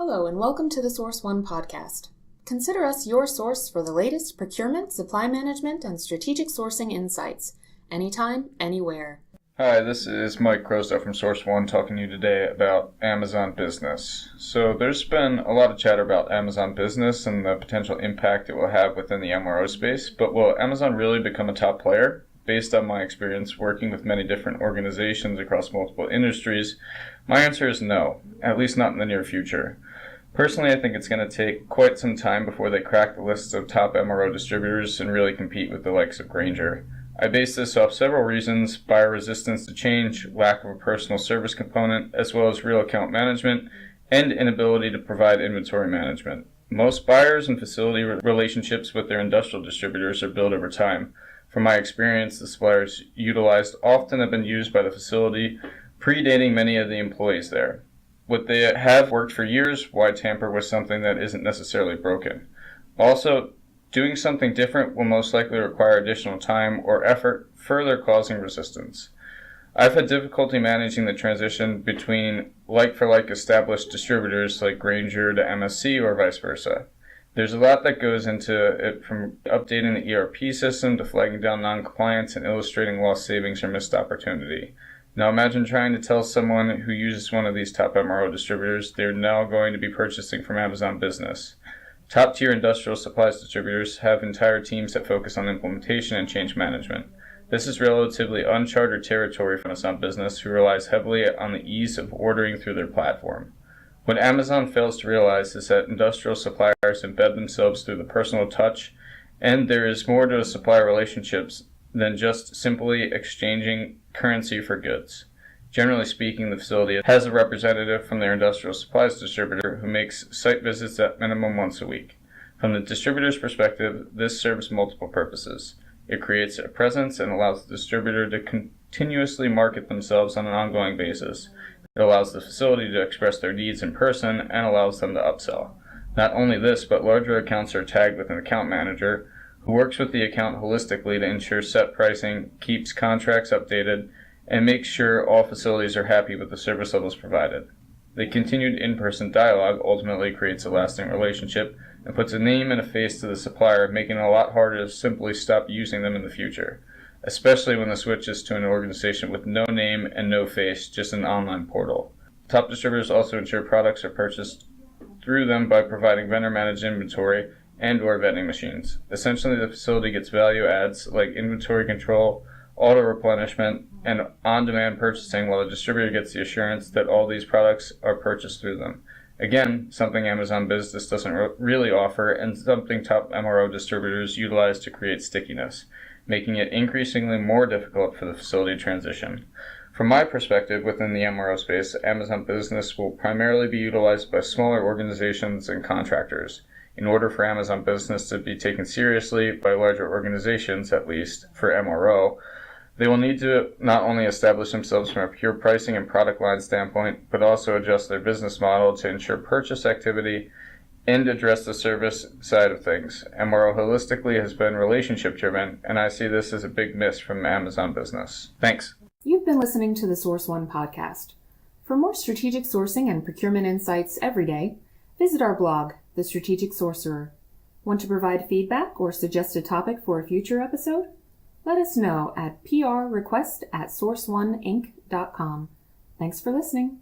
Hello and welcome to the Source One podcast. Consider us your source for the latest procurement, supply management, and strategic sourcing insights. Anytime, anywhere. Hi, this is Mike Crosto from Source One talking to you today about Amazon Business. So there's been a lot of chatter about Amazon Business and the potential impact it will have within the MRO space, but will Amazon really become a top player? Based on my experience working with many different organizations across multiple industries, my answer is no, at least not in the near future. Personally, I think it's going to take quite some time before they crack the lists of top MRO distributors and really compete with the likes of Grainger. I base this off several reasons: buyer resistance to change, lack of a personal service component, as well as real account management, and inability to provide inventory management. Most buyers and facility relationships with their industrial distributors are built over time. From my experience, the suppliers utilized often have been used by the facility, predating many of the employees there. What they have worked for years, why tamper with something that isn't necessarily broken? Also, doing something different will most likely require additional time or effort, further causing resistance. I've had difficulty managing the transition between like-for-like established distributors like Grainger to MSC or vice versa. There's a lot that goes into it, from updating the ERP system to flagging down non-compliance and illustrating lost savings or missed opportunity. Now imagine trying to tell someone who uses one of these top MRO distributors they're now going to be purchasing from Amazon Business. Top-tier industrial supplies distributors have entire teams that focus on implementation and change management. This is relatively uncharted territory for Amazon Business, who relies heavily on the ease of ordering through their platform. What Amazon fails to realize is that industrial suppliers embed themselves through the personal touch, and there is more to supplier relationships than just simply exchanging currency for goods. Generally speaking, the facility has a representative from their industrial supplies distributor who makes site visits at minimum once a week. From the distributor's perspective, this serves multiple purposes. It creates a presence and allows the distributor to continuously market themselves on an ongoing basis. It allows the facility to express their needs in person and allows them to upsell. Not only this, but larger accounts are tagged with an account manager who works with the account holistically to ensure set pricing, keeps contracts updated, and makes sure all facilities are happy with the service levels provided. The continued in-person dialogue ultimately creates a lasting relationship and puts a name and a face to the supplier, making it a lot harder to simply stop using them in the future, especially when the switch is to an organization with no name and no face, just an online portal. Top distributors also ensure products are purchased through them by providing vendor-managed inventory and/or vending machines. Essentially, the facility gets value adds like inventory control, auto-replenishment, and on-demand purchasing, while the distributor gets the assurance that all these products are purchased through them. Again, something Amazon Business doesn't really offer, and something top MRO distributors utilize to create stickiness, making it increasingly more difficult for the facility transition. From my perspective, within the MRO space, Amazon Business will primarily be utilized by smaller organizations and contractors. In order for Amazon Business to be taken seriously by larger organizations, at least for MRO, they will need to not only establish themselves from a pure pricing and product line standpoint, but also adjust their business model to ensure purchase activity and address the service side of things. MRO holistically has been relationship driven, and I see this as a big miss from Amazon Business. Thanks. You've been listening to the Source One podcast. For more strategic sourcing and procurement insights every day, visit our blog, The Strategic Sorcerer. Want to provide feedback or suggest a topic for a future episode? Let us know at prrequest@sourceoneinc.com. Thanks for listening.